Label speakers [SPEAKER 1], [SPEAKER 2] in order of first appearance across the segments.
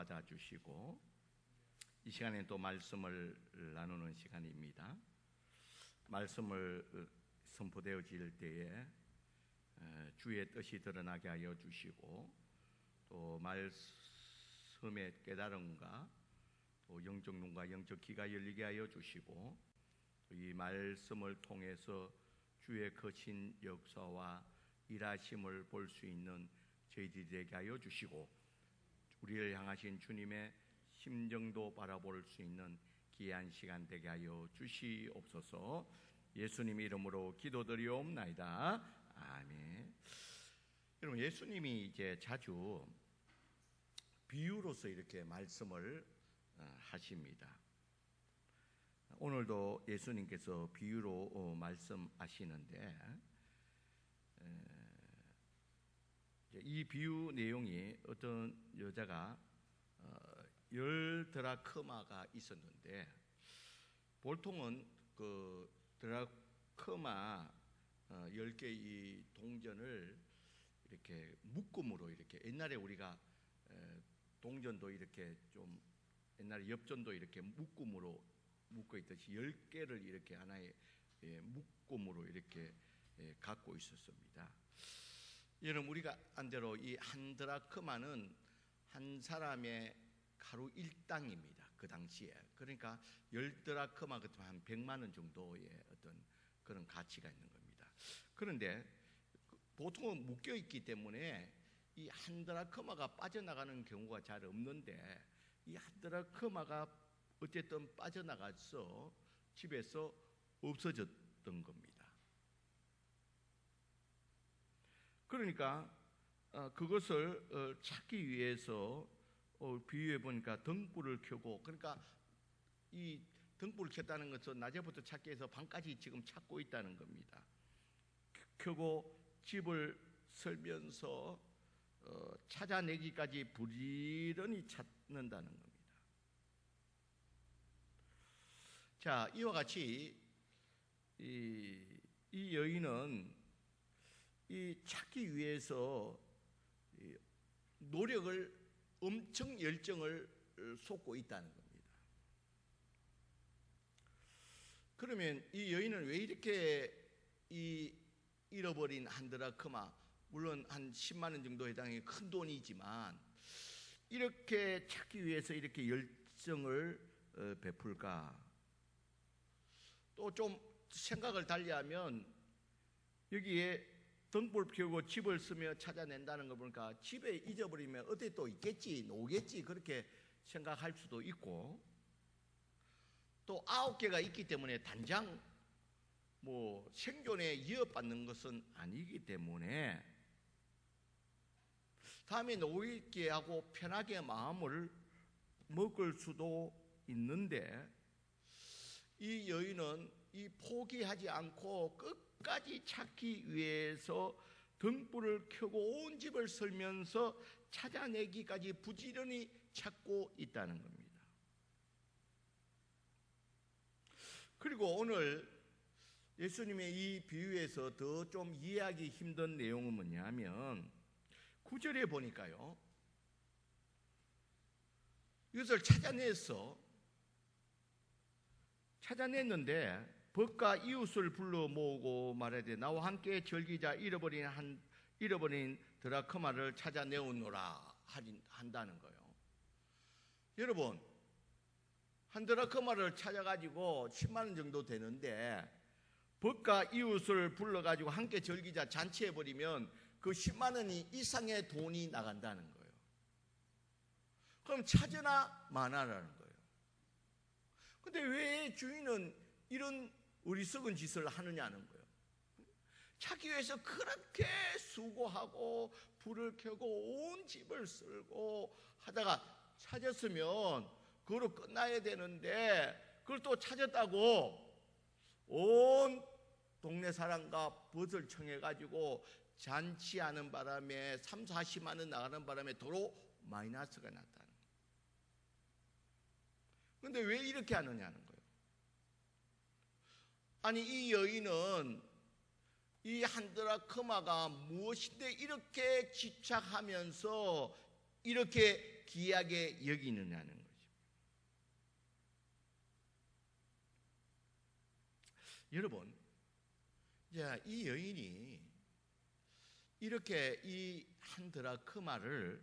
[SPEAKER 1] 받아주시고 이 시간에 또 말씀을 나누는 시간입니다. 말씀을 선포되어질 때에 주의 뜻이 드러나게 하여 주시고 또 말씀의 깨달음과 또 영적 눈과 영적 귀가 열리게 하여 주시고 이 말씀을 통해서 주의 거친 역사와 일하심을 볼 수 있는 저희들이 되게 하여 주시고 우리를 향하신 주님의 심정도 바라볼 수 있는 귀한 시간 되게 하여 주시옵소서. 예수님 이름으로 기도드리옵나이다. 아멘. 여러분, 예수님이 이제 자주 비유로서 이렇게 말씀을 하십니다. 오늘도 예수님께서 비유로 말씀하시는데 이 비유 내용이 어떤 여자가 10드라크마가 있었는데 보통은 그 드라크마 10개 이 동전을 이렇게 묶음으로 이렇게 옛날에 우리가 동전도 이렇게 좀 옛날에 엽전도 이렇게 묶음으로 묶어 있듯이 10개를 이렇게 하나의 묶음으로 이렇게 갖고 있었습니다. 여러분, 우리가 안 대로 이 한 드라크마는 한 사람의 하루 일당입니다. 그 당시에. 그러니까 10드라크마 같으면 한 100만 원 정도의 어떤 그런 가치가 있는 겁니다. 그런데 보통은 묶여 있기 때문에 이 한 드라크마가 빠져나가는 경우가 잘 없는데 이 한 드라크마가 어쨌든 빠져나가서 집에서 없어졌던 겁니다. 그러니까 그것을 찾기 위해서 비유해 보니까 등불을 켜고, 그러니까 이 등불을 켰다는 것은 낮에부터 찾기 위해서 밤까지 지금 찾고 있다는 겁니다. 켜고 집을 설면서 찾아내기까지 부지런히 찾는다는 겁니다. 자, 이와 같이 이 여인은 이 찾기 위해서 노력을 엄청 열정을 쏟고 있다는 겁니다. 그러면 이 여인은 왜 이렇게 이 잃어버린 한 드라크마, 물론 한 10만 원 정도 해당하는 큰 돈이지만 이렇게 찾기 위해서 이렇게 열정을 베풀까? 또 좀 생각을 달리하면 여기에 등불 피우고 집을 쓰며 찾아낸다는 거 보니까 집에 잊어버리면 어디 또 있겠지, 노겠지, 그렇게 생각할 수도 있고, 또 9개가 있기 때문에 단장 뭐 생존에 위협받는 것은 아니기 때문에 다음에 놓을게 하고 편하게 마음을 먹을 수도 있는데 이 여인은 이 포기하지 않고 끝까지 찾기 위해서 등불을 켜고 온 집을 설면서 찾아내기까지 부지런히 찾고 있다는 겁니다. 그리고 오늘 예수님의 이 비유에서 더 좀 이해하기 힘든 내용은 뭐냐면 9절에 보니까요, 이것을 찾아냈는데 벗과 이웃을 불러 모으고 말하되 나와 함께 즐기자, 잃어버린 드라크마를 찾아내오노라 한다는 거예요. 여러분, 한 드라크마를 찾아가지고 10만 원 정도 되는데 벗과 이웃을 불러가지고 함께 즐기자 잔치해버리면 그 10만 원이 이상의 돈이 나간다는 거예요. 그럼 찾으나 마나라는 거예요. 근데 왜 주인은 이런 어리석은 짓을 하느냐는 거예요. 찾기 위해서 그렇게 수고하고 불을 켜고 온 집을 쓸고 하다가 찾았으면 그걸로 끝나야 되는데 그걸 또 찾았다고 온 동네 사람과 벗을 청해가지고 잔치하는 바람에 3, 40만 원 나가는 바람에 도로 마이너스가 났다는 거예요. 그런데 왜 이렇게 하느냐는 거예요. 아니, 이 여인은 이 한 드라크마가 무엇인데 이렇게 집착하면서 이렇게 귀하게 여기느냐는 거죠. 여러분, 이제 이 여인이 이렇게 이 한 드라크마를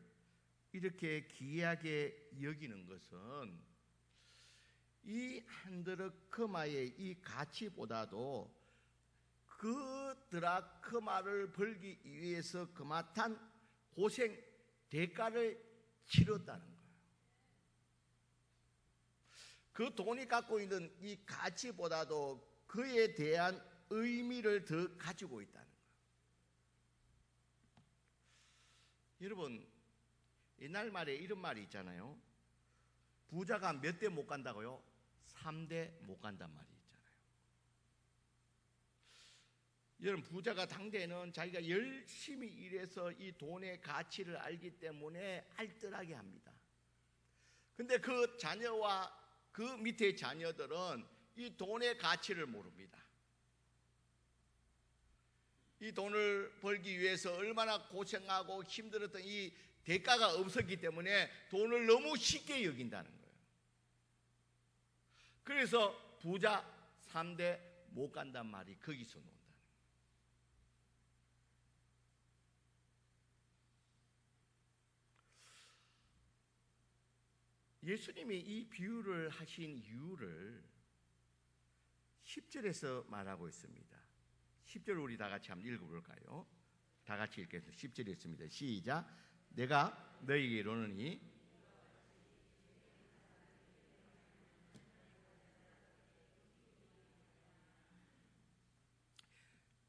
[SPEAKER 1] 이렇게 귀하게 여기는 것은 이 한 드라크마의 이 가치보다도 그 드라크마를 벌기 위해서 그마탄 고생 대가를 치렀다는 거예요. 그 돈이 갖고 있는 이 가치보다도 그에 대한 의미를 더 가지고 있다는 거예요. 여러분, 옛날 말에 이런 말이 있잖아요. 부자가 몇 대 못 간다고요? 3대 못 간단 말이 있잖아요. 여러분, 부자가 당대는 자기가 열심히 일해서 이 돈의 가치를 알기 때문에 알뜰하게 합니다. 근데 그 자녀와 그 밑에 자녀들은 이 돈의 가치를 모릅니다. 이 돈을 벌기 위해서 얼마나 고생하고 힘들었던 이 대가가 없었기 때문에 돈을 너무 쉽게 여긴다는 거예요. 그래서 부자 3대 못 간단 말이 거기서 논다는 거예요. 예수님이 이 비유를 하신 이유를 10절에서 말하고 있습니다. 10절 우리 다 같이 한번 읽어볼까요? 다 같이 읽겠습니다. 10절에 있습니다. 시작. 내가 너희에게 이르노니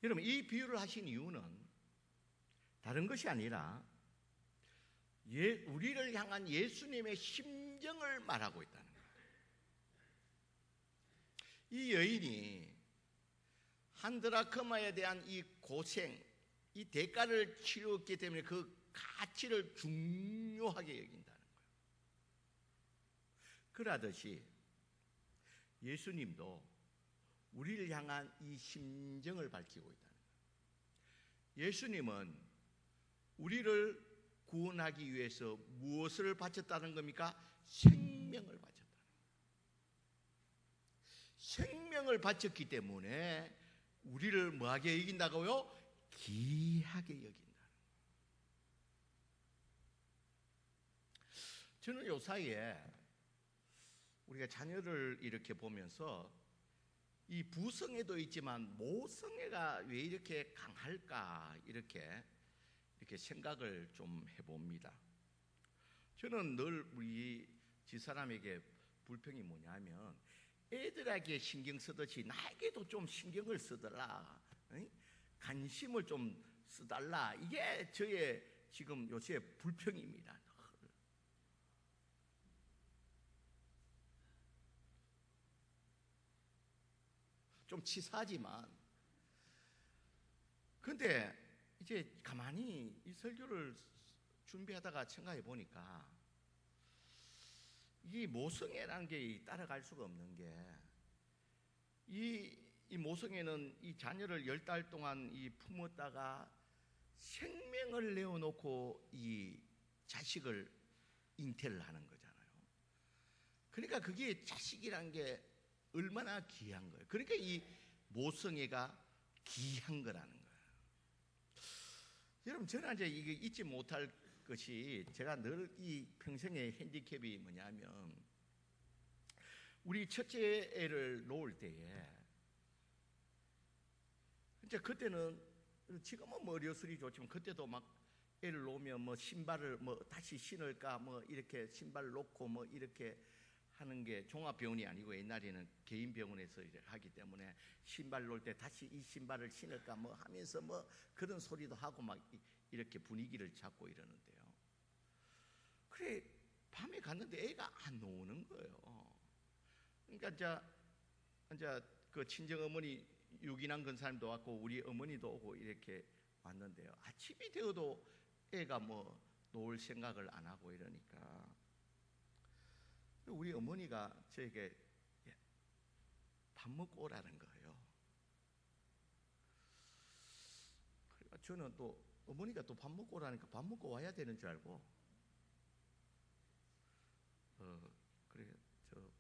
[SPEAKER 1] 여러분, 이 비유를 하신 이유는 다른 것이 아니라 우리를 향한 예수님의 심정을 말하고 있다는 거예요. 이 여인이 한 드라크마에 대한 이 고생, 이 대가를 치렀기 때문에 그 가치를 중요하게 여긴다는 거예요. 그러듯이 예수님도 우리를 향한 이 심정을 밝히고 있다는 거예요. 예수님은 우리를 구원하기 위해서 무엇을 바쳤다는 겁니까? 생명을 바쳤다는 거예요. 생명을 바쳤기 때문에 우리를 뭐하게 여긴다고요? 귀하게 여긴다는 거예요. 저는 요 사이에 우리가 자녀를 이렇게 보면서 이 부성애도 있지만 모성애가 왜 이렇게 강할까 이렇게 생각을 좀 해봅니다. 저는 늘 우리 집사람에게 불평이 뭐냐면 애들에게 신경 쓰듯이 나에게도 좀 신경을 쓰더라, 관심을 좀 써달라. 이게 저의 지금 요새 불평입니다. 좀 치사하지만 근데 이제 가만히 이 설교를 준비하다가 생각해 보니까 이 모성애라는 게 따라갈 수가 없는 게 이 모성애는 이 자녀를 10달 동안 이 품었다가 생명을 내어놓고 이 자식을 잉태를 하는 거잖아요. 그러니까 그게 자식이란 게 얼마나 귀한 거예요. 그러니까 이 모성애가 귀한 거라는 거예요. 여러분, 저는 이제 이게 잊지 못할 것이 제가 늘 이 평생의 핸디캡이 뭐냐면 우리 첫째 애를 놓을 때에 이제 그때는 지금은 뭐 어려서리 좋지만 그때도 막 애를 놓으면 뭐 신발을 뭐 다시 신을까 뭐 이렇게 신발 놓고 뭐 이렇게 하는 게 종합병원이 아니고 옛날에는 개인 병원에서 이제 하기 때문에 신발 놓을 때 다시 이 신발을 신을까 뭐 하면서 뭐 그런 소리도 하고 막 이렇게 분위기를 잡고 이러는데요. 그래 밤에 갔는데 애가 안 나오는 거예요. 그러니까 이제 그 친정 어머니 유기남 근사님도 왔고 우리 어머니도 오고 이렇게 왔는데요. 아침이 되어도 애가 뭐 놓을 생각을 안 하고 이러니까 우리 어머니가 저에게 밥 먹고 오라는 거예요. 그러니까 저는 또 어머니가 또 밥 먹고 오라니까 밥 먹고 와야 되는 줄 알고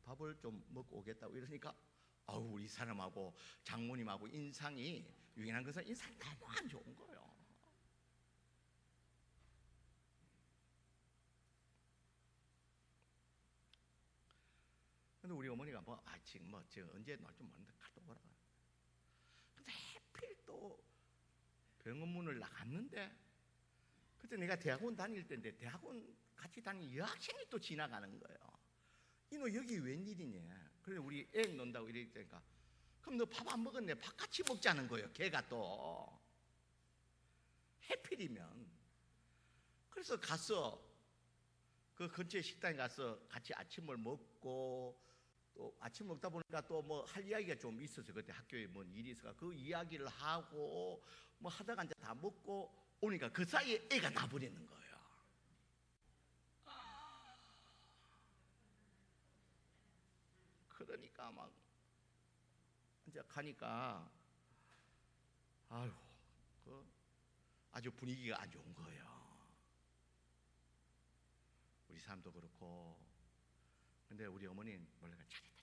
[SPEAKER 1] 밥을 좀 먹고 오겠다고 이러니까 우리 사람하고 장모님하고 인상이 유인한 것은 인상이 너무 안 좋은 거예요. 근데 우리 어머니가 지금 언제 날좀 모르는데 갔다 오라. 근데 하필 또 병원 문을 나갔는데 그때 내가 대학원 다닐 때인데 대학원 같이 다니는 여학생이 또 지나가는 거예요. 이놈 여기 웬일이냐. 그래 우리 애 논다고 이러니까 그럼 너 밥 안 먹었네. 밥 같이 먹자는 거예요. 걔가 또 해필이면. 그래서 가서 그 근처에 식당에 가서 같이 아침을 먹고 또 아침 먹다 보니까 또 뭐 할 이야기가 좀 있어서 그때 학교에 뭔 일이 있어서 그 이야기를 하고 뭐 하다가 이제 다 먹고 오니까 그 사이에 애가 나버리는 거예요. 그러니까 막 이제 가니까 아주 분위기가 안 좋은 거예요. 우리 사람도 그렇고. 근데 우리 어머니는 몰래 잘했다.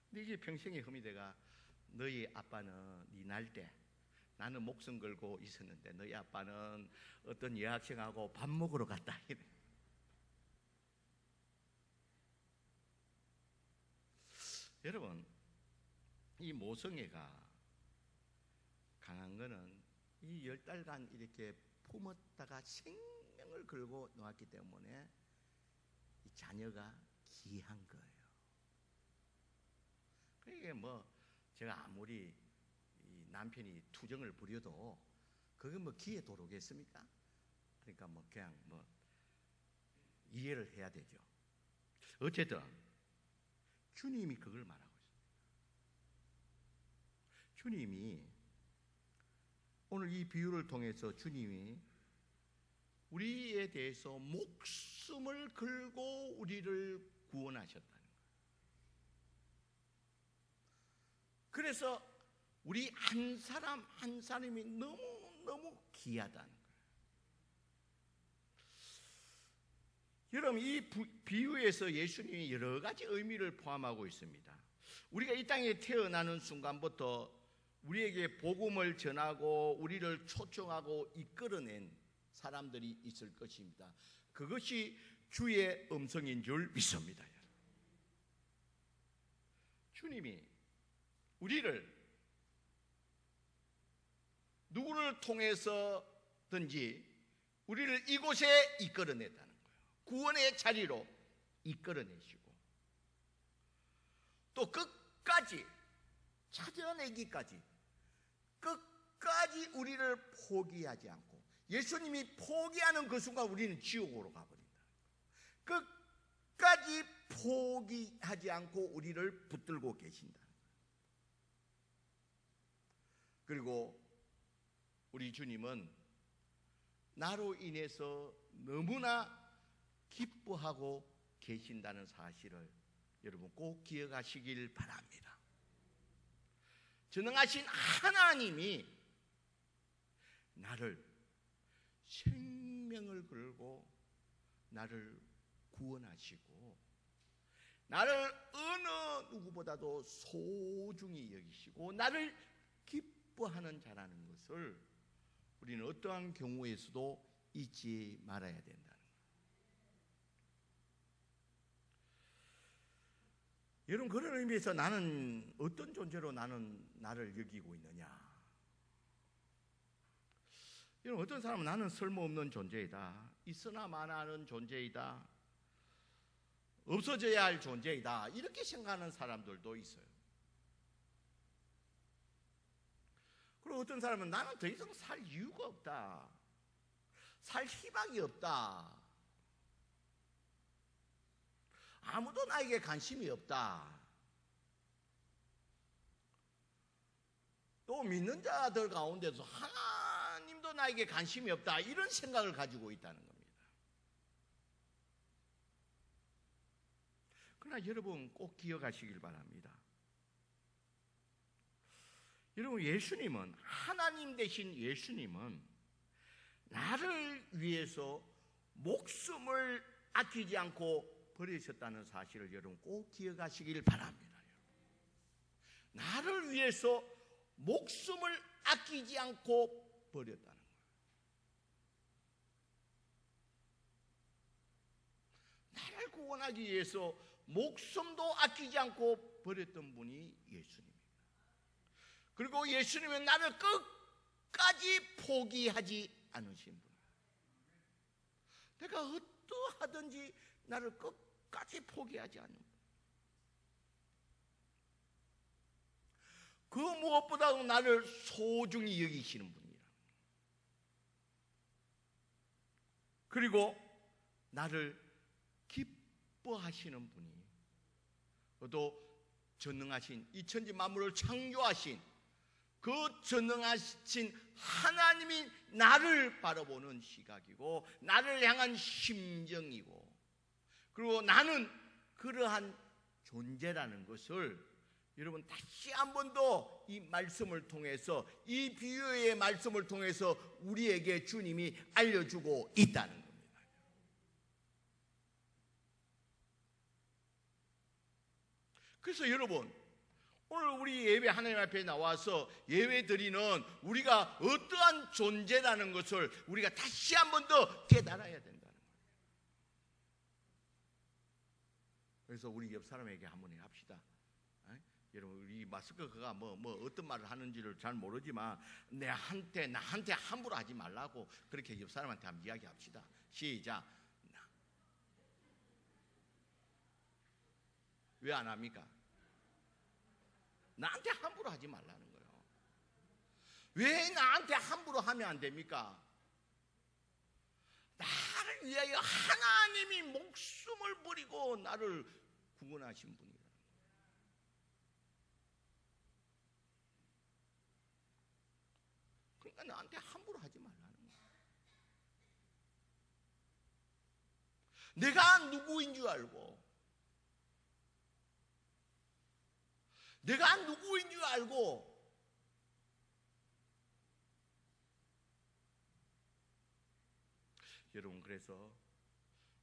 [SPEAKER 1] 근데 이게 평생의 흠이 돼가 너희 아빠는 네 날 때 나는 목숨 걸고 있었는데 너희 아빠는 어떤 여학생하고 밥 먹으러 갔다. 여러분, 이 모성애가 강한 거는 이 10달간 이렇게 품었다가 생명을 걸고 놓았기 때문에 이 자녀가 귀한 거예요. 그게 제가 아무리 이 남편이 투정을 부려도 그게 귀에 도로겠습니까? 그러니까 그냥 이해를 해야 되죠. 어쨌든 주님이 그걸 말하고 있습니다. 주님이 오늘 이 비유를 통해서 주님이 우리에 대해서 목숨을 걸고 우리를 구원하셨다는 거예요. 그래서 우리 한 사람 한 사람이 너무너무 귀하다는 거예요. 여러분, 이 비유에서 예수님이 여러 가지 의미를 포함하고 있습니다. 우리가 이 땅에 태어나는 순간부터 우리에게 복음을 전하고 우리를 초청하고 이끌어낸 사람들이 있을 것입니다. 그것이 주의 음성인 줄 믿습니다. 주님이 우리를 누구를 통해서든지 우리를 이곳에 이끌어냈다는 거예요. 구원의 자리로 이끌어내시고 또 끝까지 찾아내기까지 끝까지 우리를 포기하지 않고 예수님이 포기하는 그 순간 우리는 지옥으로 가버린다. 끝까지 포기하지 않고 우리를 붙들고 계신다. 그리고 우리 주님은 나로 인해서 너무나 기뻐하고 계신다는 사실을 여러분 꼭 기억하시길 바랍니다. 전능하신 하나님이 나를 생명을 걸고 나를 구원하시고 나를 어느 누구보다도 소중히 여기시고 나를 기뻐하는 자라는 것을 우리는 어떠한 경우에서도 잊지 말아야 된다는 거예요. 여러분, 그런 의미에서 나는 어떤 존재로 나를 여기고 있느냐. 여러분, 어떤 사람은 나는 쓸모없는 존재이다, 있으나 마나하는 존재이다, 없어져야 할 존재이다, 이렇게 생각하는 사람들도 있어요. 그리고 어떤 사람은 나는 더 이상 살 이유가 없다, 살 희망이 없다, 아무도 나에게 관심이 없다, 또 믿는 자들 가운데서 하나님도 나에게 관심이 없다, 이런 생각을 가지고 있다는 겁니다. 그러나 여러분 꼭 기억하시길 바랍니다. 여러분, 예수님은, 하나님 되신 예수님은 나를 위해서 목숨을 아끼지 않고 버리셨다는 사실을 여러분 꼭 기억하시길 바랍니다. 나를 위해서 목숨을 아끼지 않고 버렸다는 거예요. 나를 구원하기 위해서 목숨도 아끼지 않고 버렸던 분이 예수님입니다. 그리고 예수님은 나를 끝까지 포기하지 않으신 분이에요. 내가 어떠하든지 나를 끝까지 포기하지 않는 분. 그 무엇보다도 나를 소중히 여기시는 분이라. 그리고 나를 기뻐하시는 분이, 또 전능하신 이 천지 만물을 창조하신 그 전능하신 하나님이 나를 바라보는 시각이고 나를 향한 심정이고, 그리고 나는 그러한 존재라는 것을 여러분 다시 한 번 더 이 말씀을 통해서, 이 비유의 말씀을 통해서 우리에게 주님이 알려주고 있다는 겁니다. 그래서 여러분, 오늘 우리 예배 하나님 앞에 나와서 예배 드리는 우리가 어떠한 존재라는 것을 우리가 다시 한 번 더 깨달아야 된다는 거예요. 그래서 우리 옆 사람에게 한번 합시다. 여러분, 우리 마스크가 뭐 어떤 말을 하는지를 잘 모르지만 나한테 함부로 하지 말라고 그렇게 옆 사람한테 한번 이야기합시다. 시작. 왜 안 합니까? 나한테 함부로 하지 말라는 거예요. 왜 나한테 함부로 하면 안 됩니까? 나를 위하여 하나님이 목숨을 버리고 나를 구원하신 분이라. 그러니까 나한테 함부로 하지 말라는 거예요. 내가 누구인 줄 알고, 내가 누구인 줄 알고 여러분, 그래서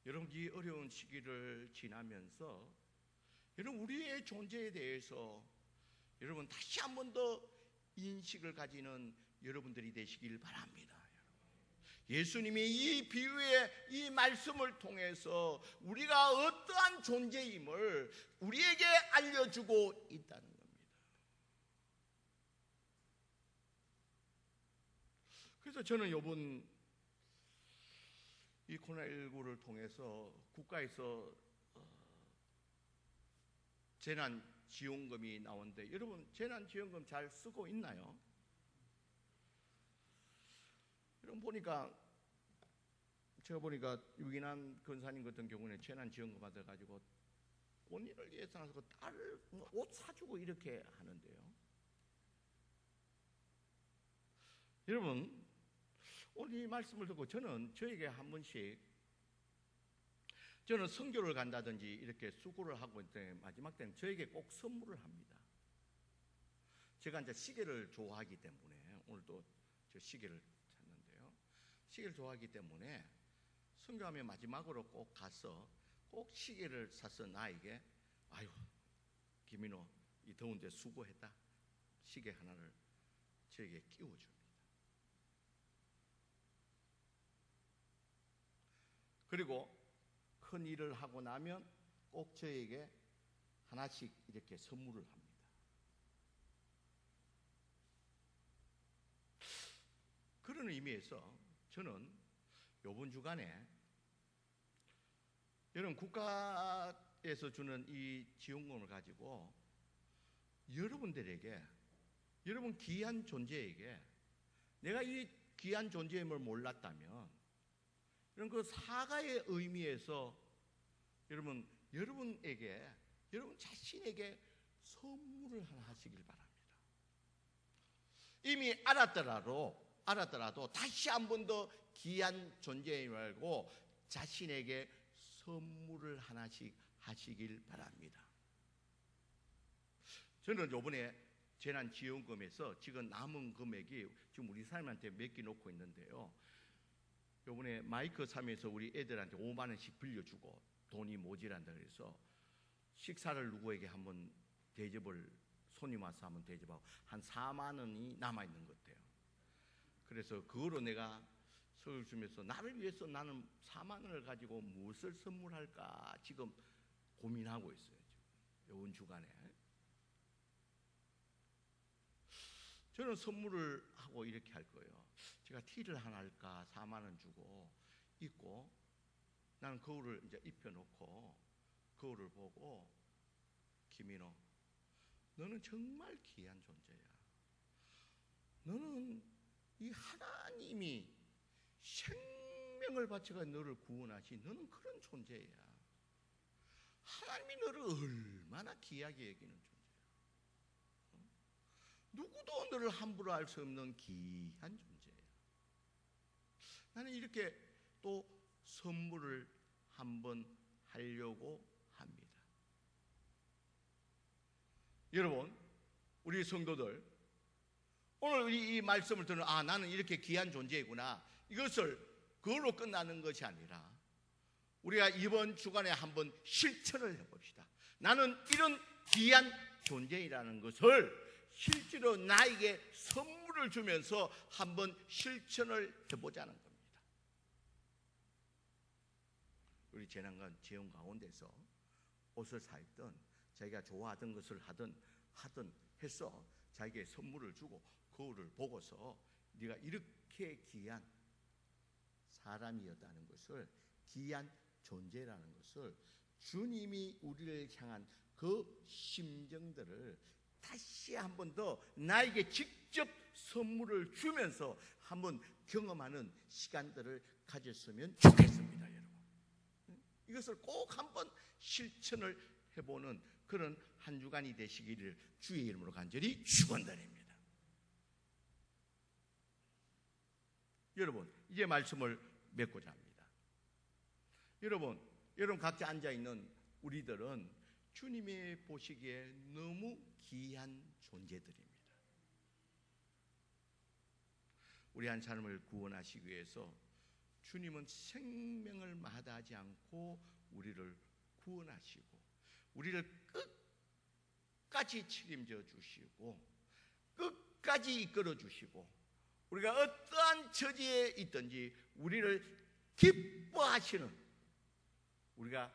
[SPEAKER 1] 여러분 이 어려운 시기를 지나면서 여러분 우리의 존재에 대해서 여러분 다시 한 번 더 인식을 가지는 여러분들이 되시길 바랍니다. 예수님이 이 비유의 이 말씀을 통해서 우리가 어떠한 존재임을 우리에게 알려주고 있다는 겁니다. 그래서 저는 이번 이 코로나19를 통해서 국가에서 재난지원금이 나오는데, 여러분 재난지원금 잘 쓰고 있나요? 여러분 제가 보니까 유기남 권사님 같은 경우는 재난지원금 받아가지고 본인을 위해서 딸을 옷 사주고 이렇게 하는데요. 여러분, 오늘 이 말씀을 듣고 저에게 한 번씩, 저는 선교를 간다든지 이렇게 수고를 하고 있을 때 마지막 때는 저에게 꼭 선물을 합니다. 제가 이제 시계를 좋아하기 때문에, 오늘도 저 시계를 찾는데요, 시계를 좋아하기 때문에 선교하면 마지막으로 꼭 가서 꼭 시계를 사서 나에게, 아유 김인호 이 더운데 수고했다, 시계 하나를 저에게 끼워줍니다. 그리고 큰 일을 하고 나면 꼭 저에게 하나씩 이렇게 선물을 합니다. 그런 의미에서 저는 이번 주간에 여러분 국가에서 주는 이 지원금을 가지고 여러분들에게, 여러분 귀한 존재에게, 내가 이 귀한 존재임을 몰랐다면 이런 그 사과의 의미에서 여러분에게, 여러분 자신에게 선물을 하나 하시길 바랍니다. 이미 알았더라도 다시 한 번 더 귀한 존재임을 알고 자신에게 선물을 하나씩 하시길 바랍니다. 저는 이번에 재난지원금에서 지금 남은 금액이 지금 우리 사람한테 맡겨놓고 있는데요, 요번에 마이크 사면서 우리 애들한테 5만 원씩 빌려주고 돈이 모자란다 그래서 식사를 누구에게 한번 대접을 손님 와서 한번 대접하고 한 4만 원이 남아 있는 것 같아요. 그래서 그거로 내가 서울 주면서 나를 위해서 나는 4만 원을 가지고 무엇을 선물할까 지금 고민하고 있어요. 이번 주간에 저는 선물을 하고 이렇게 할 거예요. 제가 티를 하나 할까 4만 원 주고 입고 나는 거울을 이제 입혀놓고 거울을 보고 김인호, 너는 정말 귀한 존재야. 너는 이 하나님이 생명을 바쳐가 너를 구원하신 너는 그런 존재야. 하나님이 너를 얼마나 귀하게 여기는 존재야. 누구도 너를 함부로 할 수 없는 귀한 존재야. 나는 이렇게 또 선물을 한번 하려고 합니다. 여러분, 우리 성도들 오늘 이 말씀을 듣는 나는 이렇게 귀한 존재이구나, 이것을 그걸로 끝나는 것이 아니라 우리가 이번 주간에 한번 실천을 해봅시다. 나는 이런 귀한 존재이라는 것을 실제로 나에게 선물을 주면서 한번 실천을 해보자는 겁니다. 우리 재난과 재원 가운데서 옷을 사입던 자기가 좋아하던 것을 하든 해서 자기에게 선물을 주고 거울을 보고서 네가 이렇게 귀한 사람이었다는 것을, 귀한 존재라는 것을, 주님이 우리를 향한 그 심정들을 다시 한 번 더 나에게 직접 선물을 주면서 한번 경험하는 시간들을 가졌으면 좋겠습니다, 여러분. 이것을 꼭 한번 실천을 해보는 그런 한 주간이 되시기를 주의 이름으로 간절히 축원드립니다. 여러분, 이제 말씀을 맺고자 합니다. 여러분 각자 앉아있는 우리들은 주님이 보시기에 너무 귀한 존재들입니다. 우리 한 사람을 구원하시기 위해서 주님은 생명을 마다하지 않고 우리를 구원하시고 우리를 끝까지 책임져 주시고 끝까지 이끌어 주시고 우리가 어떠한 처지에 있든지 우리를 기뻐하시는 우리가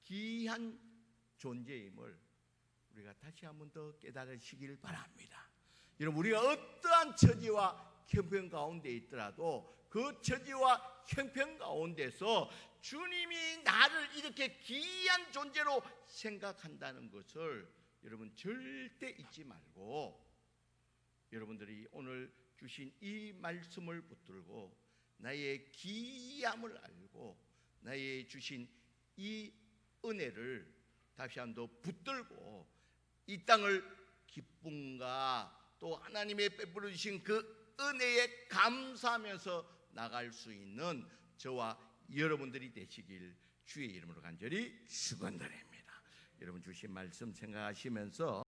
[SPEAKER 1] 귀한 존재임을 우리가 다시 한 번 더 깨달으시길 바랍니다. 여러분, 우리가 어떠한 처지와 형편 가운데 있더라도 그 처지와 형편 가운데서 주님이 나를 이렇게 귀한 존재로 생각한다는 것을 여러분 절대 잊지 말고, 여러분들이 오늘 주신 이 말씀을 붙들고 나의 귀함을 알고 나의 주신 이 은혜를 다시 한 번 더 붙들고 이 땅을 기쁨과 또 하나님의 베풀어 주신 그 은혜에 감사하면서 나갈 수 있는 저와 여러분들이 되시길 주의 이름으로 간절히 축원드립니다. 여러분 주신 말씀 생각하시면서